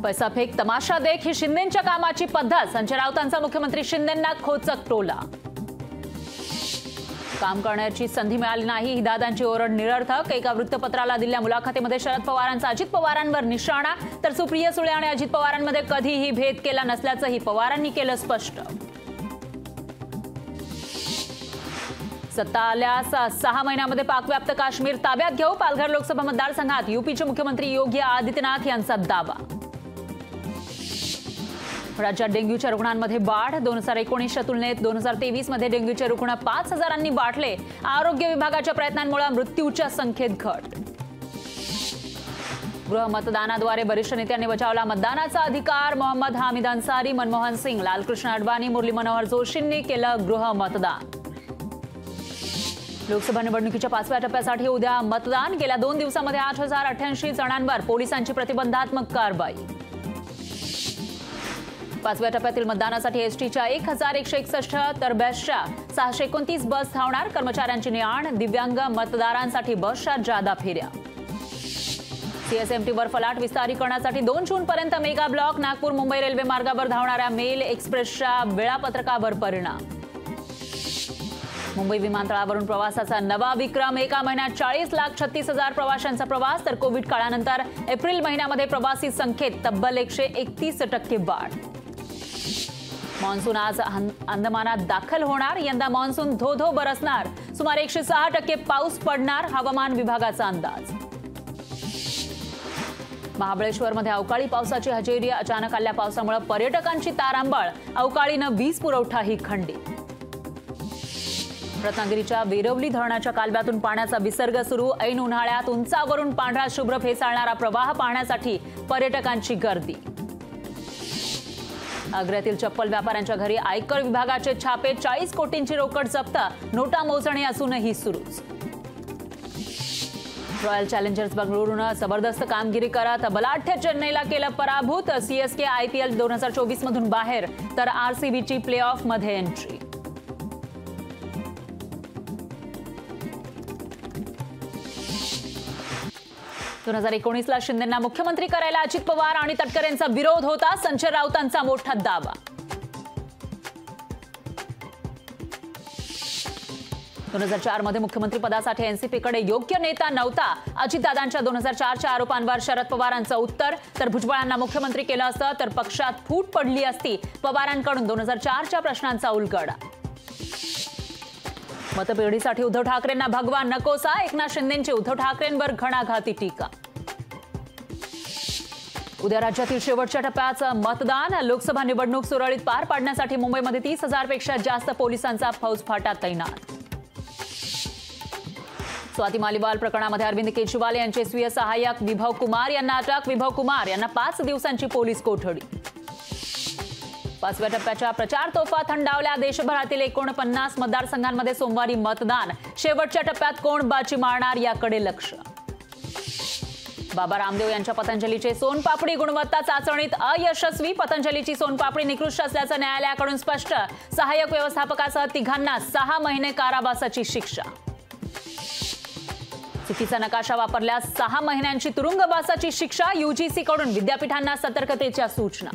पैसा फेक तमाशा देख ही शिंदेंच्या कामाची पद्धत. संजय राऊतांचा मुख्यमंत्री शिंदेंना खोचक टोला. काम करण्याची संधी मिळाली नाही ही दादांची ओरड निरर्थक. एका वृत्तपत्राला दिलेल्या मुलाखतीमध्ये शरद पवारांचा अजित पवारांवर निशाणा, तर सुप्रिया सुळे आणि अजित पवारांमध्ये कधीही भेद केला नसल्याचंही पवारांनी केलं स्पष्ट. सत्ता आल्यास 6 महिन्यामध्ये पाकव्याप्त काश्मीर ताब्यात घेऊ, पालघर लोकसभा मतदारसंघात युपीचे मुख्यमंत्री योगी आदित्यनाथ यांचा दावा. राज्यात डेंग्यूच्या रुग्णांमध्ये वाढ. 2019च्या तुलनेत 2023 मध्ये डेंग्यूचे रुग्ण 5,000 वाढले. आरोग्य विभागाच्या प्रयत्नांमुळे मृत्यूच्या संख्येत घट. गृहमतदानाद्वारे वरिष्ठ नेत्यांनी बजावला मतदानाचा अधिकार. मोहम्मद हामिद अन्सारी, मनमोहन सिंग, लालकृष्ण अडवाणी, मुरली मनोहर जोशींनी केलं गृहमतदान. लोकसभा निवडणुकीच्या 5व्या टप्प्यासाठी उद्या मतदान. गेल्या 2 दिवसांमध्ये 8,088 जणांवर पोलिसांची प्रतिबंधात्मक कारवाई. 5व्या टप्प्यातील मतदानासाठी एसटीच्या 1,161 तर बसच्या 629 बस धावणार. कर्मचाऱ्यांची ने-आण. दिव्यांग मतदारांसाठी बसच्या जादा फेऱ्या. सीएसएमटीवर फलाट विस्तारीकरणासाठी 2 जूनपर्यंत mega block. Nagpur Mumbai railway मार्गावर धावणाऱ्या मेल एक्सप्रेसच्या वेळापत्रकावर परिणाम. मुंबई विमानतळावरून प्रवासाचा नवा विक्रम. एका महिन्यात 40,36,000 प्रवाशांचा प्रवास. तर कोविड काळानंतर एप्रिल महिन्यामध्ये प्रवासी संख्येत तब्बल 131% वाढ. मान्सून आज अंदमानात दाखल होणार. यंदा मान्सून धो-धो बरसणार. सुमारे 106% पाऊस पडणार. हवामान विभागाचा अंदाज. महाबळेश्वरमध्ये अवकाळी पावसाची हजेरी. अचानक आलेल्या पावसामुळे पर्यटकांची तारांबळ. अवकाळीनं वीज पुरवठाही खंडित. रत्नागिरीच्या वेरवली धरणाच्या कालव्यातून पाण्याचा विसर्ग सुरू. ऐन उन्हाळ्यात उंचावरून पांढरा शुभ्र फेसाळणारा प्रवाह पाहण्यासाठी पर्यटकांची गर्दी. आग्र्यातील चप्पल व्यापाऱ्यांच्या घरी आयकर विभागाचे छापे. 40 कोटींची रोकड जप्त. नोटा मोजणी असूनही सुरूच. रॉयल चॅलेंजर्स बंगळुरूनं जबरदस्त कामगिरी करत बलाढ्य चेन्नईला केलं पराभूत. सीएसके आयपीएल 2024 मधून बाहेर, तर आरसीबीची प्ले ऑफ मध्ये एंट्री. दोन 2019ला शिंदेंना मुख्यमंत्री करायला अजित पवार आणि तटकरेंचा विरोध होता. संजय राऊतांचा मोठा दावा. 2004 मध्ये मुख्यमंत्री पदासाठी एनसीपीकडे योग्य नेता नव्हता. अजितदादांच्या 2004च्या आरोपांवर शरद पवारांचं उत्तर. तर भुजबळांना मुख्यमंत्री केलं असतं तर पक्षात फूट पडली असती. पवारांकडून 2004च्या प्रश्नांचा उलगडा. मतपेढीसाठी उद्धव ठाकरेंना भगवान नकोसा. एकनाथ शिंदेंची उद्धव ठाकरेंवर घणाघाती टीका. उद्या राज्यातील शेवटच्या टप्प्याचं मतदान. लोकसभा निवडणूक सुरळीत पार पाडण्यासाठी मुंबईमध्ये 30,000 पेक्षा जास्त पोलिसांचा फौजफाटा तैनात. स्वाती मालिवाल प्रकरणामध्ये अरविंद केजरीवाल यांचे स्वीय सहाय्यक विभव कुमार यांना अटक. विभव कुमार यांना 5 दिवसांची पोलीस कोठडी. 5व्या टप्प्याच्या प्रचार तोफा थंडावल्या. देशभरातील 49 मतदारसंघांमध्ये सोमवारी मतदान. शेवटच्या टप्प्यात कोण बाजी मारणार याकडे लक्ष. बाबा रामदेव यांच्या पतंजलीचे सोनपापडी गुणवत्ता चाचणीत अयशस्वी. पतंजलीची सोनपापडी निकृष्ट असल्याचं न्यायालयाकडून स्पष्ट. सहाय्यक व्यवस्थापकासह 3घांना 6 महिने कारावासाची शिक्षा. चुकीचा नकाशा वापरल्यास 6 महिन्यांची तुरुंगवासाची शिक्षा. यूजीसीकडून विद्यापीठांना सतर्कतेच्या सूचना.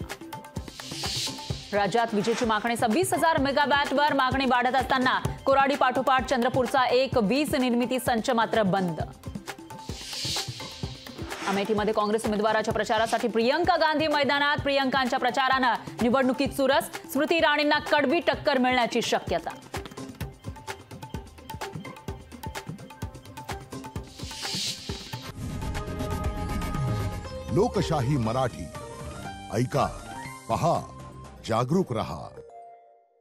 राज्यात विजेची मागणी 26,000 मेगावॅटवर. मागणी वाढत असताना कोराडी पाठोपाठ चंद्रपूरचा एक वीज निर्मिती संच मात्र बंद. अमेठीमध्ये काँग्रेस उमेदवाराच्या प्रचारासाठी प्रियंका गांधी मैदानात. प्रियंकांच्या प्रचारानं निवडणुकीत चुरस. स्मृती इराणींना कडवी टक्कर मिळण्याची शक्यता. लोकशाही मराठी ऐका, पहा, जागरूक रहा.